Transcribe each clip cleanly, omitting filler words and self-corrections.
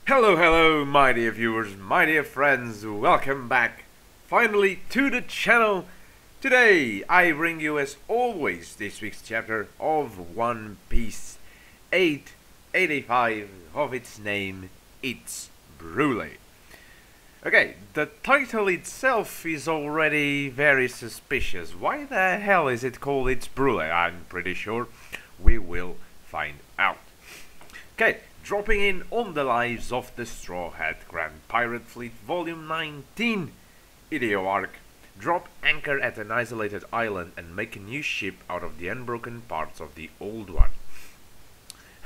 Hello, hello, my dear viewers, my dear friends, welcome back finally to the channel. Today I bring you as always this week's chapter of One Piece 885 of its name, It's Brulee. Okay, the title itself is already very suspicious. Why the hell is it called It's Brulee? I'm pretty sure we will find out. Okay, dropping in on the lives of the Straw Hat Grand Pirate Fleet Volume 19 Ideo Arc. Drop anchor at an isolated island and make a new ship out of the unbroken parts of the old one.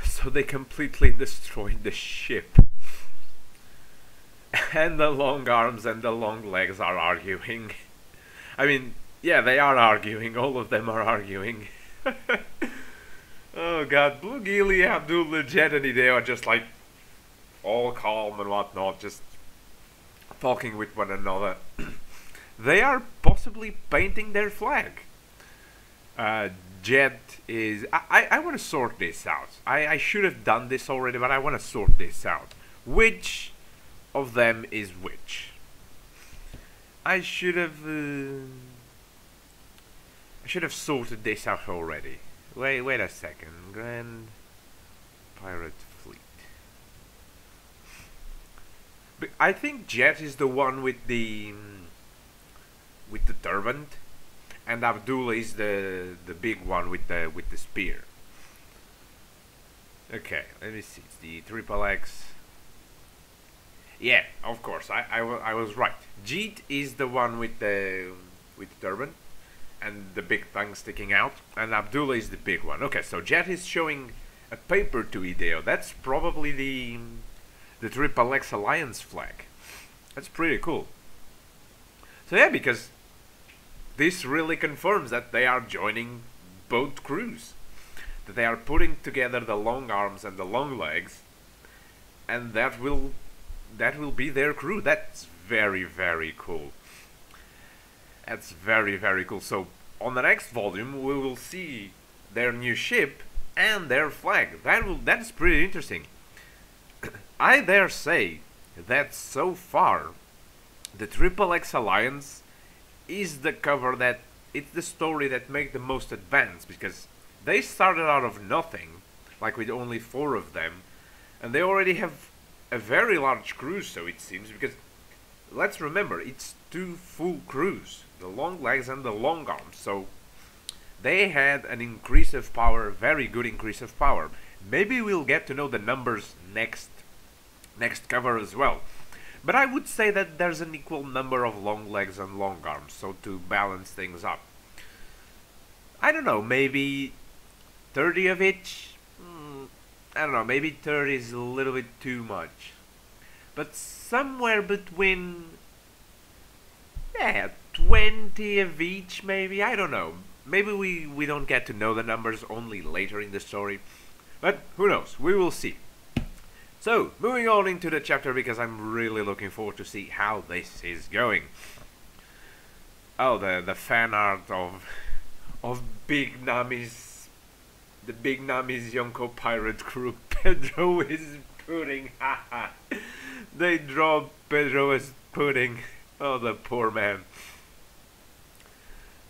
So they completely destroyed the ship. And the long arms and the long legs are arguing. I mean, yeah, they are arguing, all of them are arguing. Oh god, Blue Gilly, Abdul, Jet and Ideo are just like all calm and whatnot, just talking with one another. They are possibly painting their flag. Jet is... I want to sort this out. I should have done this already, but I want to sort this out. Which of them is which? I should have sorted this out already. Wait a second. Grand Pirate Fleet. But I think Jet is the one with the turban, and Abdullah is the big one with the spear. Okay, let me see. It's the Triple X. Yeah, of course. I was right. Jeet is the one with the turban and the big tongue sticking out, and Abdullah is the big one. Okay, so Jet is showing a paper to Ideo. That's probably the Triple X Alliance flag. That's pretty cool. So yeah, because this really confirms that they are joining both crews. That they are putting together the long arms and the long legs, and that will be their crew. That's very, very cool. That's very, very cool. So on the next volume we will see their new ship and their flag. That's pretty interesting. I dare say that so far the Triple X Alliance is the cover that it's the story that makes the most advance, because they started out of nothing, like with only 4 of them, and they already have a very large crew, so it seems, because let's remember, it's 2 full crews, the long legs and the long arms, so they had an increase of power, very good increase of power. Maybe we'll get to know the numbers next cover as well. But I would say that there's an equal number of long legs and long arms, so to balance things up. I don't know, maybe 30 of each? I don't know, maybe 30 is a little bit too much. But somewhere between... yeah, 20 of each maybe? I don't know. Maybe we don't get to know the numbers only later in the story. But who knows, we will see. So, moving on into the chapter, because I'm really looking forward to see how this is going. Oh, the fan art of Big Nami's... the Big Nami's Yonko pirate crew. Pedro is pudding, haha. They draw Pedro as pudding. Oh, the poor man.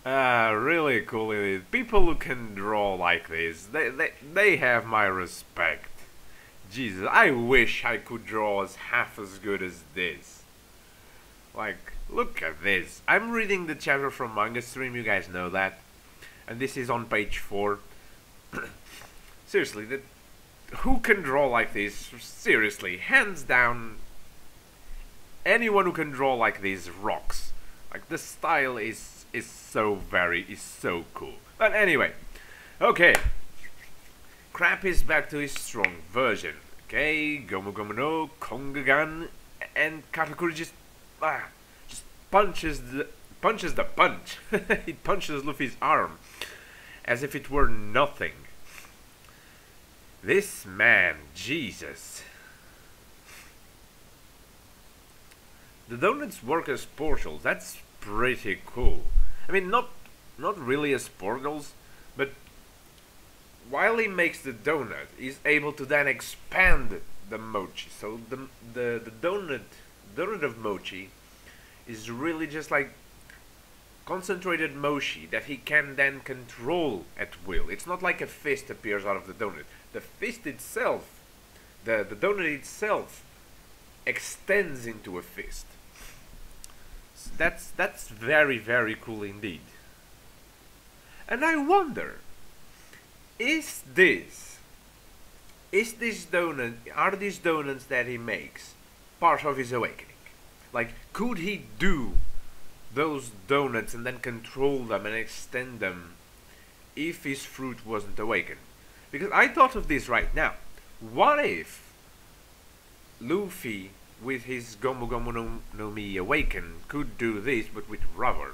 Really cool it is. People who can draw like this, they have my respect. Jesus, I wish I could draw half as good as this. Like, look at this. I'm reading the chapter from Manga Stream, you guys know that. And this is on page 4. Seriously, who can draw like this? Seriously, hands down, anyone who can draw like this rocks. Like, the style is so cool. But anyway, okay. Crap is back to his strong version. Okay, Gomu Gomu no, Kongagan, and Katakuri just punches the punch. He punches Luffy's arm as if it were nothing. This man, Jesus. The donuts work as portals. That's pretty cool. I mean, not really as portals, but while he makes the donut, he's able to then expand the mochi. So the donut of mochi is really just like concentrated mochi that he can then control at will. It's not like a fist appears out of the donut. The fist itself, the donut itself, extends into a fist. So that's very, very cool indeed. And I wonder, is this donut, are these donuts that he makes part of his awakening? Like, could he do those donuts and then control them and extend them if his fruit wasn't awakened? Because I thought of this right now. What if Luffy, with his Gomu Gomu no Mi awakened, could do this but with rubber?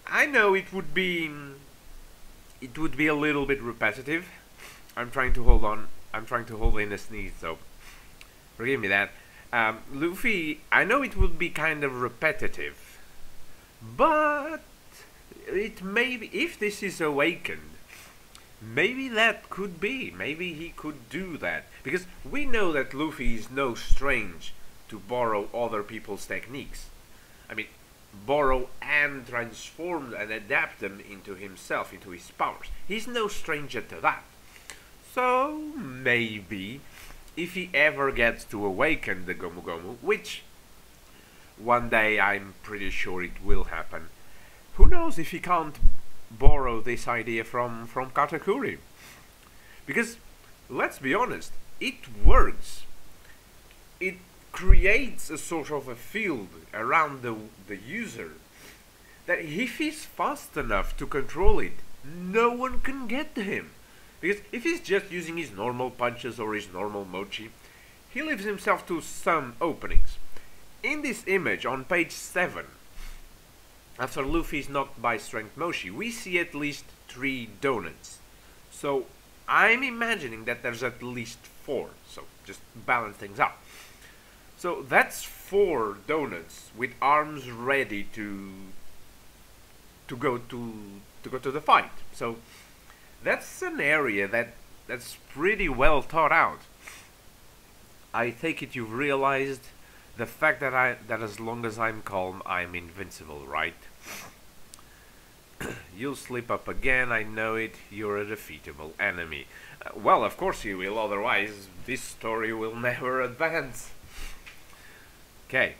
I know it would be a little bit repetitive. I'm trying to hold on. I'm trying to hold in a sneeze, so forgive me that. Luffy, I know it would be kind of repetitive, but it may be, if this is awakened, maybe that could be. Maybe he could do that. Because we know that Luffy is no strange to borrow other people's techniques. I mean, borrow and transform and adapt them into himself, into his powers. He's no stranger to that. So, maybe, if he ever gets to awaken the Gomu Gomu, which one day I'm pretty sure it will happen, who knows if he can't borrow this idea from Katakuri? Because, let's be honest, it works. It creates a sort of a field around the user that if he's fast enough to control it, no one can get to him. Because if he's just using his normal punches or his normal mochi, he leaves himself to some openings. In this image on page 7, after Luffy's knocked by strength mochi, we see at least 3 donuts. So I'm imagining that there's at least 4, so just balance things out. So that's 4 donuts with arms ready to go to the fight. So that's an area that's pretty well thought out. I take it you've realized the fact that as long as I'm calm, I'm invincible, right? You'll slip up again, I know it, you're a defeatable enemy. Well, of course you will, otherwise this story will never advance. Okay,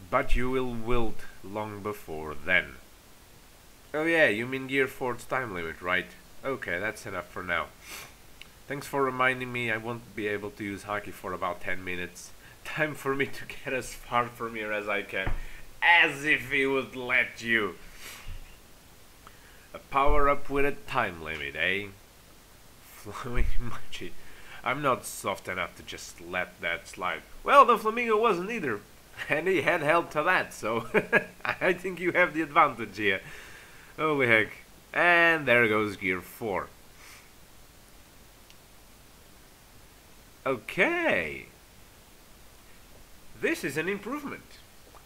but you will wilt long before then. Oh yeah, you mean Gear 4's time limit, right? Okay, that's enough for now. Thanks for reminding me. I won't be able to use Haki for about 10 minutes. Time for me to get as far from here as I can. As if he would let you. A power-up with a time limit, eh? Flowing mochi. I'm not soft enough to just let that slide. Well, the flamingo wasn't either. And he had held to that, so I think you have the advantage here. Holy heck. And there goes Gear 4. Okay. This is an improvement.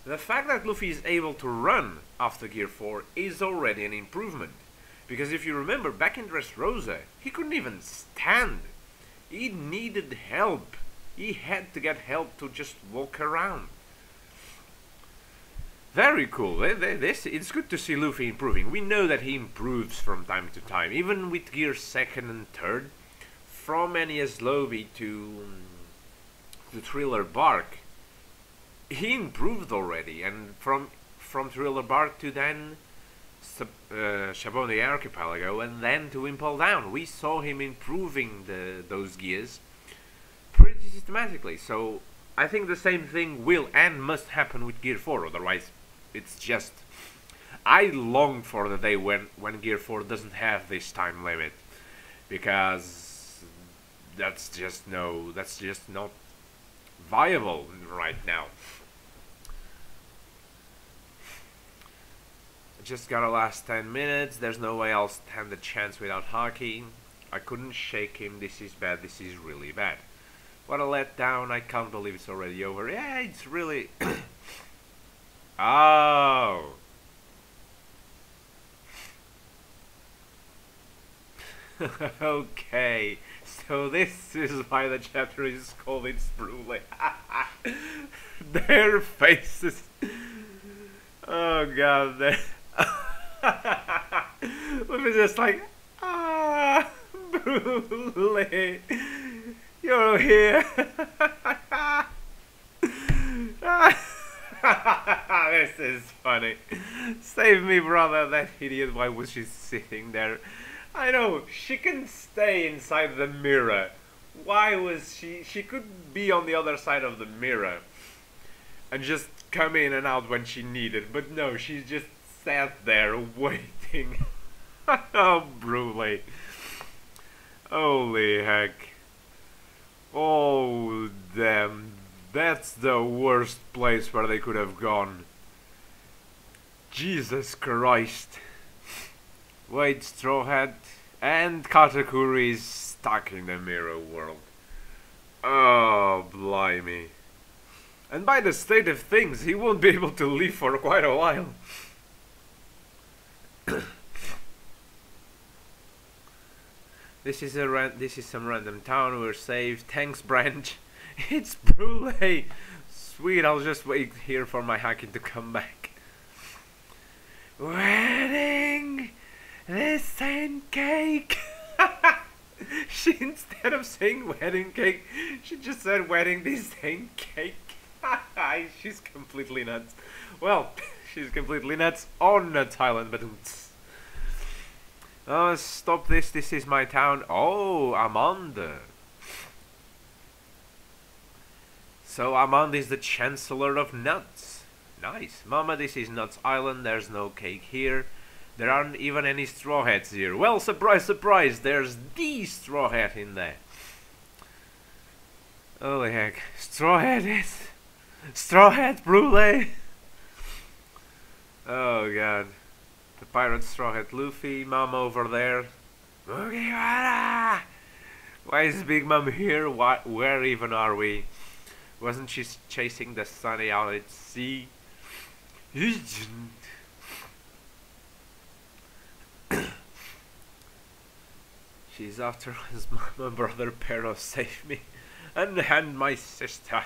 The fact that Luffy is able to run after Gear 4 is already an improvement. Because if you remember, back in Dressrosa, he couldn't even stand. He needed help. He had to get help to just walk around. Very cool. It's good to see Luffy improving. We know that he improves from time to time. Even with Gear 2nd and 3rd, from Enies Lobby to Thriller Bark, he improved already. And from Thriller Bark to then Shabonne Archipelago and then to Impel Down, we saw him improving those gears pretty systematically. So I think the same thing will and must happen with Gear 4, otherwise it's just... I long for the day when Gear 4 doesn't have this time limit, because that's just not viable right now. Just gotta last 10 minutes, there's no way I'll stand a chance without Haki. I couldn't shake him, this is bad, this is really bad. What a letdown, I can't believe it's already over. Yeah, it's really... Oh! Okay, So this is why the chapter is called It's Brulee. Their faces. Oh god, they're Luffy's just like, Brulee, you're here. This is funny. Save me, brother. That idiot, why was she sitting there? I know, she can stay inside the mirror. Why was she could be on the other side of the mirror and just come in and out when she needed, but no, she just sat there waiting. Oh, Brulee. Holy heck. Oh, damn. That's the worst place where they could have gone. Jesus Christ. Wait, Straw Hat and Katakuri is stuck in the mirror world. Oh, blimey. And by the state of things, he won't be able to leave for quite a while. This is some random town. We're safe. Thanks, Branch. It's Brulee. Sweet. I'll just wait here for my Haki to come back. Wedding. This ain't cake. She, instead of saying wedding cake, she just said wedding. This ain't cake. She's completely nuts. Well, she's completely nuts on Nuts Island, but oh, stop this. This is my town. Oh, Amanda. So Amanda is the Chancellor of Nuts. Nice. Mama, this is Nuts Island. There's no cake here. There aren't even any Straw Hats here. Well, surprise, surprise. There's the Straw Hat in there. Holy heck. Straw Hat is... Straw Hat, Brulee. Oh god. The pirate Straw Hat Luffy, Mom over there. Mugiwara! Why is Big Mom here? Where even are we? Wasn't she chasing the sunny out at sea? She's after his mama, brother Pero, save me. And my sister.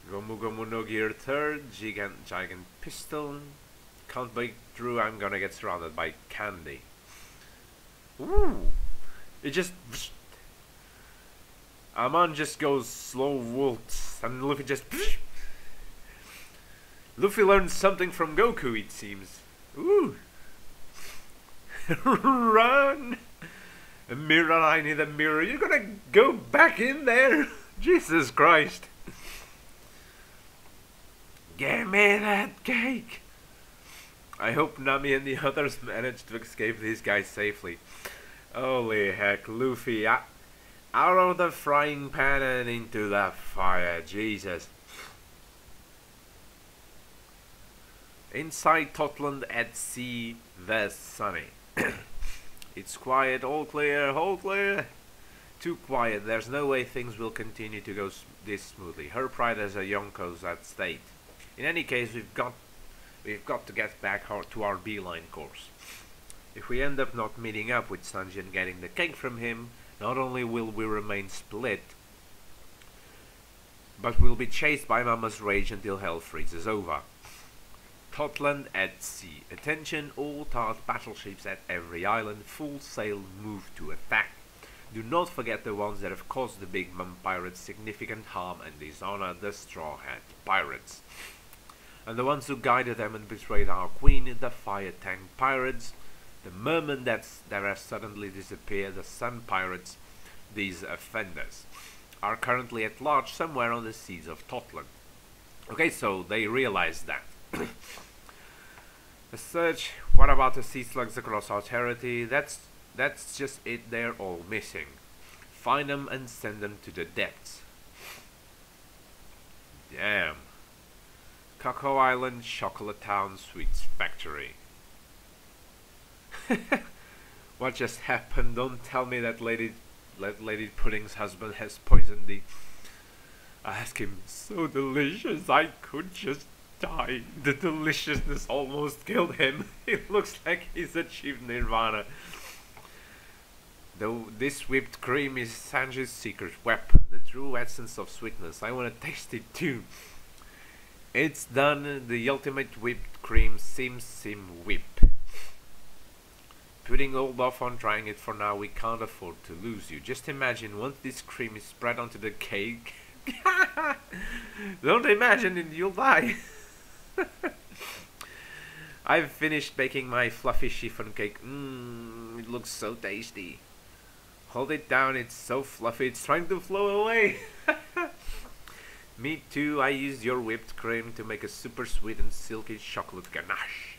Gomu Gomu no Gear third, Gigant Pistol. Can't break through, I'm gonna get surrounded by candy. Ooh! It just... Amon just goes slow waltz, and Luffy just... Luffy learned something from Goku, it seems. Ooh! Run! A mirror, I need a mirror. You're gonna go back in there? Jesus Christ. Give me that cake! I hope Nami and the others managed to escape these guys safely. Holy heck, Luffy, out of the frying pan and into the fire, Jesus. Inside Totland at sea, there's Sunny. It's quiet, all clear, all clear. Too quiet, there's no way things will continue to go this smoothly. Her pride as a Yonko's at stake. In any case, we've got to get back to our beeline course. If we end up not meeting up with Sanji and getting the cake from him, not only will we remain split, but we'll be chased by Mama's rage until hell freezes over. Totland at sea. Attention, all Tart battleships at every island, full sail, move to attack. Do not forget the ones that have caused the Big Mom pirates significant harm and dishonor the Straw Hat pirates. And the ones who guided them and betrayed our queen, the Firetank pirates, the mermen that have suddenly disappeared, the Sun pirates. These offenders are currently at large somewhere on the seas of Totland. Okay, so they realized that. A search, what about the sea slugs across our territory? That's just it, they're all missing. Find them and send them to the depths. Damn. Cocoa Island, Chocolate Town, Sweets Factory. What just happened? Don't tell me that Lady Pudding's husband has poisoned the... I asked him, so delicious, I could just die. The deliciousness almost killed him. It looks like he's achieved nirvana. Though this whipped cream is Sanji's secret weapon, the true essence of sweetness. I wanna taste it too. It's done, the ultimate whipped cream Sim Whip. Putting hold off on trying it for now, we can't afford to lose you. Just imagine once this cream is spread onto the cake. Don't imagine it, you'll die. I've finished baking my fluffy chiffon cake. It looks so tasty. Hold it down, it's so fluffy, it's trying to flow away. Me too, I used your whipped cream to make a super sweet and silky chocolate ganache.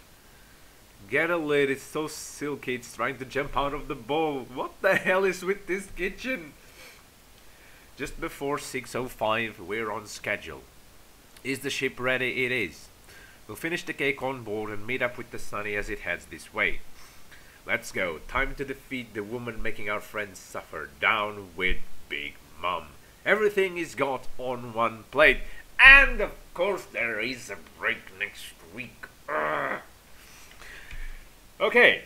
Get a lid, it's so silky, it's trying to jump out of the bowl. What the hell is with this kitchen? Just before 6:05, we're on schedule. Is the ship ready? It is. We'll finish the cake on board and meet up with the Sunny as it heads this way. Let's go. Time to defeat the woman making our friends suffer. Down with Big Mom. Everything is got on one plate. And of course there is a break next week. Ugh. Okay.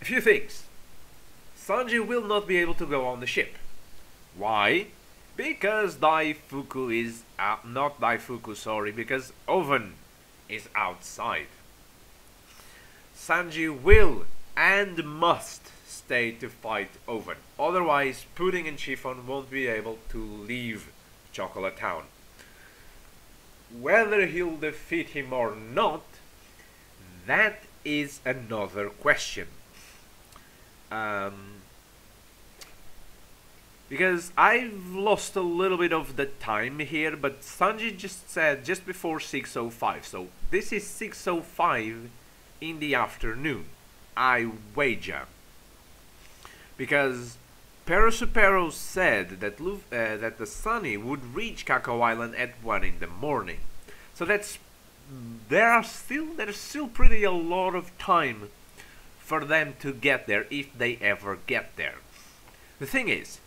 A few things. Sanji will not be able to go on the ship. Why? Because Daifuku is out. Not Daifuku, sorry. Because Oven is outside. Sanji will and must stay to fight Oven. Otherwise, Pudding and Chiffon won't be able to leave Chocolate Town. Whether he'll defeat him or not, that is another question. Because I've lost a little bit of the time here, but Sanji just said just before 6:05, so this is 6:05 in the afternoon, I wager. Because Perosupero said that that the Sunny would reach Cacao Island at 1 in the morning. So there's still pretty a lot of time for them to get there if they ever get there. The thing is,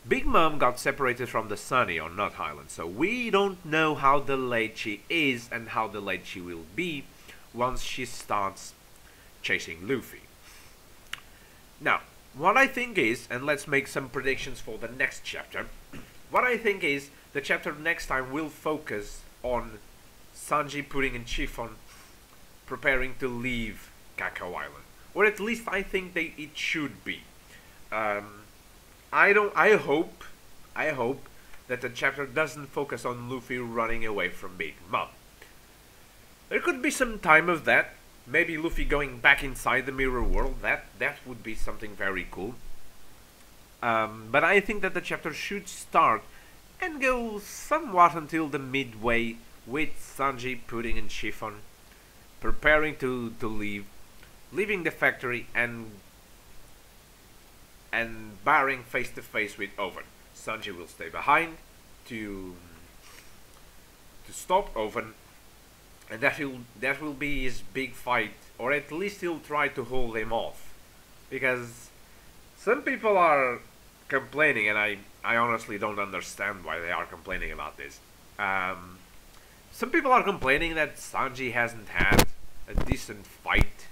Big Mom got separated from the Sunny on Nut Island, so we don't know how delayed she is and how delayed she will be once she starts chasing Luffy. Now, what I think is, and let's make some predictions for the next chapter, what I think is the chapter next time will focus on Sanji, Pudding and Chiffon preparing to leave Cacao Island. Or at least I think it should be. I hope that the chapter doesn't focus on Luffy running away from Big Mom. There could be some time of that. Maybe Luffy going back inside the mirror world. That would be something very cool. But I think that the chapter should start and go somewhat until the midway with Sanji, Pudding and Chiffon preparing to leave, leaving the factory and barring face to face with Oven. Sanji will stay behind to stop Oven, and that will be his big fight, or at least he'll try to hold him off. Because some people are complaining, and I honestly don't understand why they are complaining about this. Some people are complaining that Sanji hasn't had a decent fight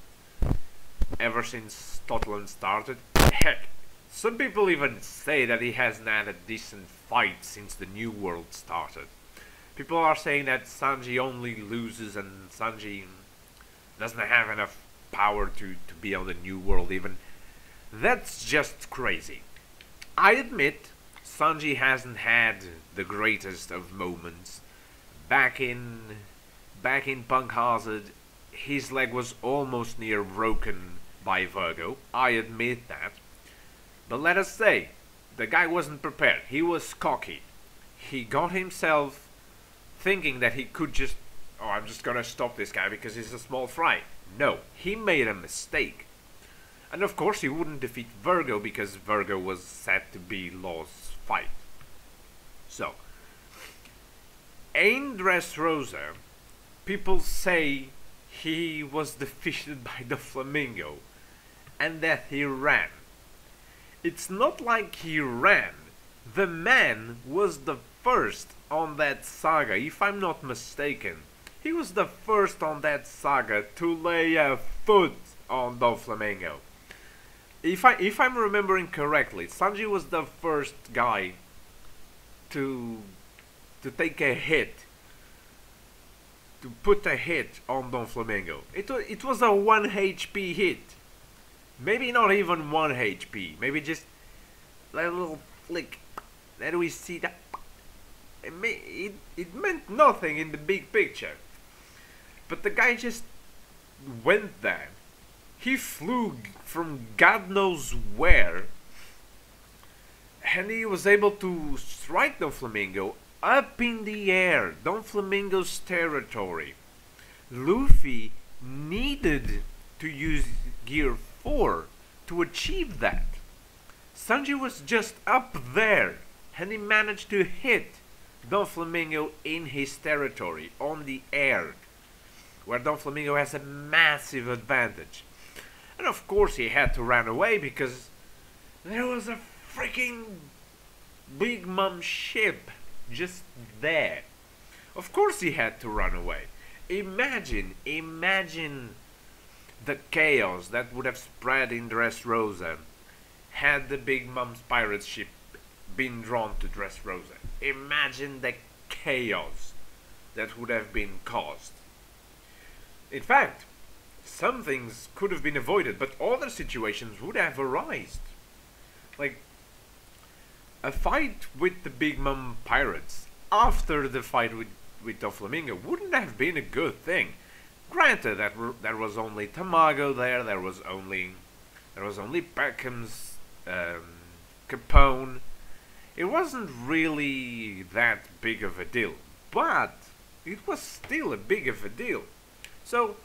ever since Scotland started. Heck, some people even say that he hasn't had a decent fight since the New World started. People are saying that Sanji only loses and Sanji doesn't have enough power to be on the New World even. That's just crazy. I admit Sanji hasn't had the greatest of moments. Back in Punk Hazard, his leg was almost near broken by Virgo. I admit that. But let us say, the guy wasn't prepared. He was cocky. He got himself thinking that he could just, oh, I'm just gonna stop this guy because he's a small fry. No, he made a mistake. And of course he wouldn't defeat Virgo because Virgo was said to be Law's fight. So, in Dressrosa, people say he was defeated by the Flamingo and that he ran. It's not like he ran. The man was the first on that saga, if I'm not mistaken. He was the first on that saga to lay a foot on Doflamingo. if I'm remembering correctly, Sanji was the first guy to take a hit, to put a hit on Don Flamingo. It was a 1 HP hit. Maybe not even 1 HP. Maybe just a little flick. Then we see that it meant nothing in the big picture. But the guy just went there. He flew from God knows where, and he was able to strike Don Flamingo up in the air, Don Flamingo's territory. Luffy needed to use Gear 4 to achieve that. Sanji was just up there, and he managed to hit Don Flamingo in his territory, on the air, where Don Flamingo has a massive advantage. And of course he had to run away because there was a freaking Big Mom ship just there. Of course he had to run away. Imagine the chaos that would have spread in Dressrosa had the Big Mom's pirate ship been drawn to Dressrosa. Imagine the chaos that would have been caused. In fact, some things could have been avoided, but other situations would have arisen. Like a fight with the Big Mom pirates after the fight with Doflamingo wouldn't have been a good thing. Granted that there was only Tamago there was only Beckham's Capone. It wasn't really that big of a deal, but it was still a big of a deal. So,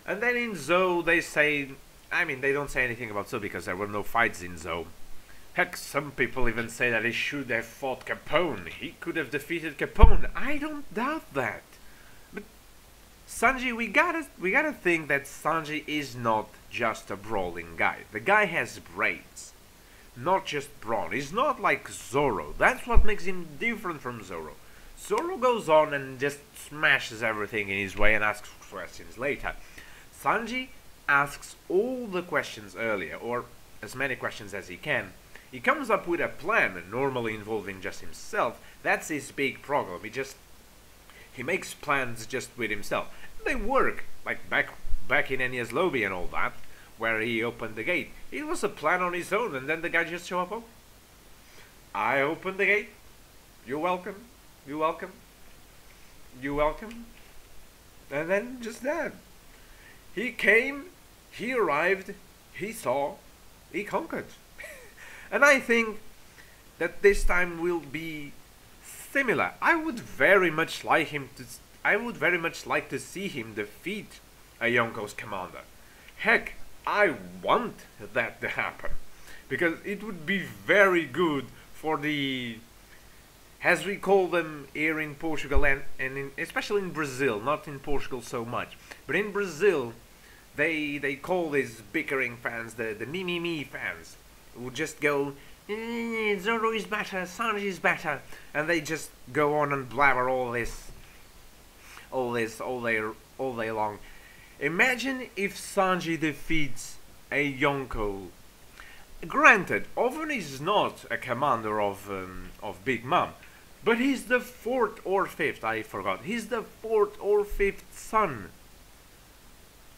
and then in Zou they say, I mean, they don't say anything about Zou because there were no fights in Zou. Heck, some people even say that he should have fought Capone. He could have defeated Capone. I don't doubt that. But Sanji, we gotta think that Sanji is not just a brawling guy. The guy has brains, not just brawn. He's not like Zoro. That's what makes him different from Zoro. Zoro goes on and just smashes everything in his way and asks questions later. Sanji asks all the questions earlier, or as many questions as he can. He comes up with a plan, normally involving just himself. That's his big problem. He makes plans just with himself. They work, like back in Enia's lobby and all that, where he opened the gate. It was a plan on his own, and then the guy just show up. Oh, I opened the gate. You're welcome. You're welcome. You're welcome. And then just that. He came, he arrived, he saw, he conquered. And I think that this time will be similar. I would very much like to see him defeat a Yonko's commander. Heck, I want that to happen, because it would be very good for the, as we call them here in Portugal and especially in Brazil, not in Portugal so much, but in Brazil they call these bickering fans the me fans, who just go, Zoro is better, Sanji is better, and they just go on and blabber all day long. Imagine if Sanji defeats a Yonko. Granted, Oven is not a commander of Big Mom, but he's the 4th or 5th, I forgot. He's the 4th or 5th son.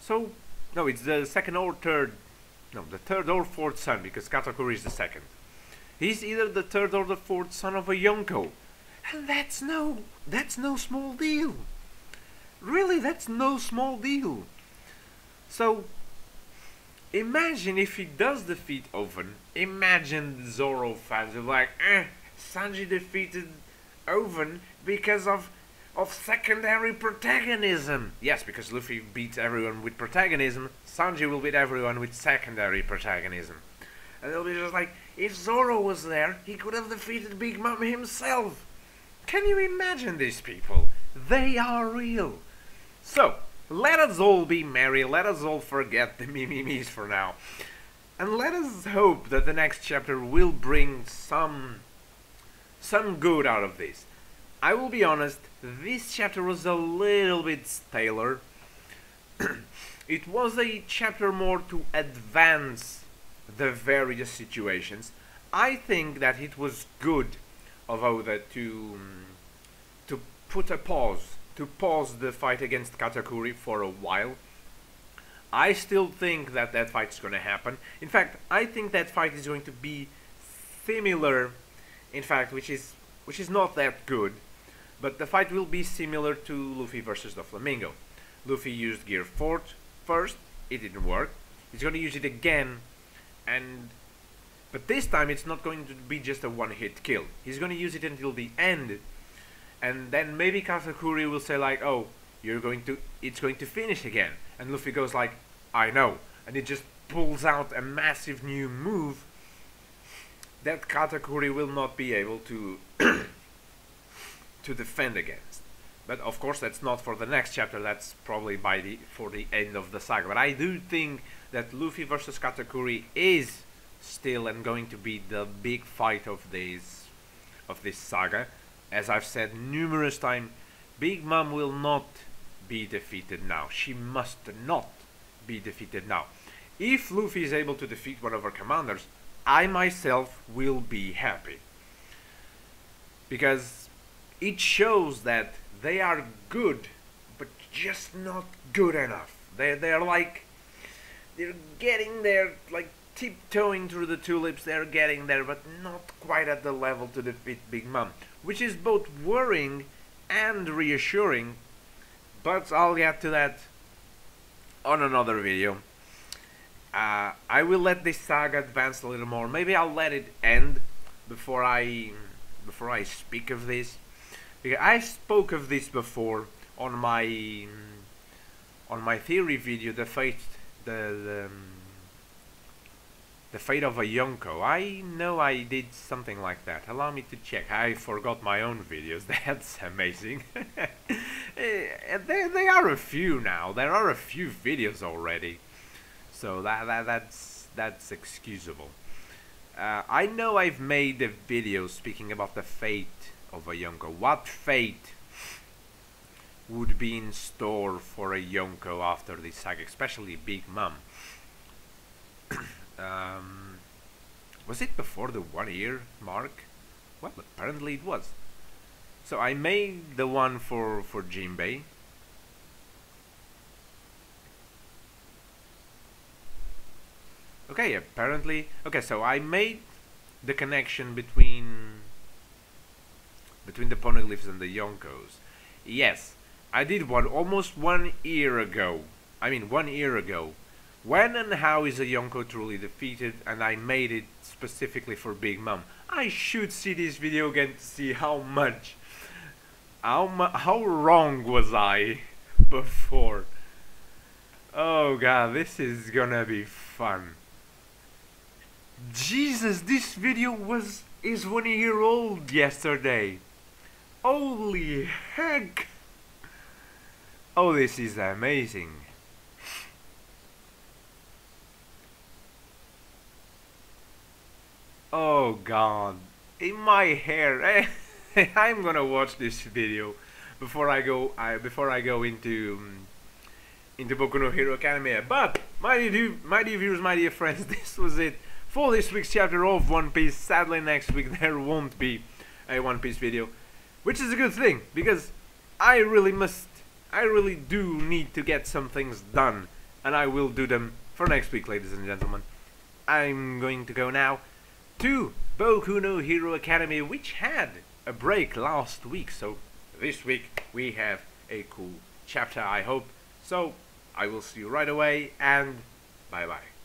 So, no, it's the 2nd or 3rd. No, the 3rd or 4th son, because Katakuri is the 2nd. He's either the 3rd or the 4th son of a Yonko. And that's no small deal. Really, that's no small deal. So, imagine if he does defeat Oven. Imagine the Zoro fans are like, Sanji defeated Oven because of secondary protagonism. Yes, because Luffy beats everyone with protagonism, Sanji will beat everyone with secondary protagonism. And they'll be just like, if Zoro was there, he could have defeated Big Mom himself. Can you imagine these people? They are real. So, let us all be merry, let us all forget the memes for now. And let us hope that the next chapter will bring some good out of this. I will be honest, this chapter was a little bit staler. It was a chapter more to advance the various situations. I think that it was good of Oda to put a pause, to pause the fight against Katakuri for a while. I still think that that fight is going to happen. In fact, I think that fight is going to be similar, in fact, which is not that good, but the fight will be similar to Luffy versus the Flamingo. Luffy used Gear 4 first, it didn't work. He's going to use it again, but this time it's not going to be just a one-hit kill. He's going to use it until the end, and then maybe Katakuri will say like, "Oh, it's going to finish again," and Luffy goes like, "I know," and it just pulls out a massive new move that Katakuri will not be able to to defend against. But of course, that's not for the next chapter. That's probably for the end of the saga. But I do think that Luffy versus Katakuri is still and going to be the big fight of this saga. As I've said numerous times, Big Mom will not be defeated now. She must not be defeated now. If Luffy is able to defeat one of her commanders, I myself will be happy, because it shows that they are good, but just not good enough. They're getting there, like tiptoeing through the tulips. They're getting there, but not quite at the level to defeat Big Mom, which is both worrying and reassuring. But I'll get to that on another video. I will let this saga advance a little more. Maybe I'll let it end before I speak of this, because I spoke of this before on my theory video, the fate of a Yonko. I know I did something like that. Allow me to check. I forgot my own videos. That's amazing. There are a few now. There are a few videos already, so that's excusable. I know I've made a video speaking about the fate of a Yonko. What fate would be in store for a Yonko after this saga, especially Big Mom? Was it before the 1 year mark? Well, apparently it was. So I made the one for Jinbei. Okay, apparently. Okay, so I made the connection between the poneglyphs and the Yonkos. Yes, I did one almost 1 year ago. I mean, 1 year ago. When and how is a Yonko truly defeated? And I made it specifically for Big Mom. I should see this video again to see how wrong was I before. Oh god, this is gonna be fun. Jesus, this video is 1 year old yesterday. Holy heck! Oh, this is amazing. Oh god, in my hair. I'm gonna watch this video before I go into Boku no Hero Academia. But my dear viewers, my dear friends, this was it for this week's chapter of One Piece. Sadly, next week there won't be a One Piece video, which is a good thing, because I really do need to get some things done, and I will do them for next week, ladies and gentlemen. I'm going to go now to Boku no Hero Academy, which had a break last week, so this week we have a cool chapter, I hope. So I will see you right away, and bye bye.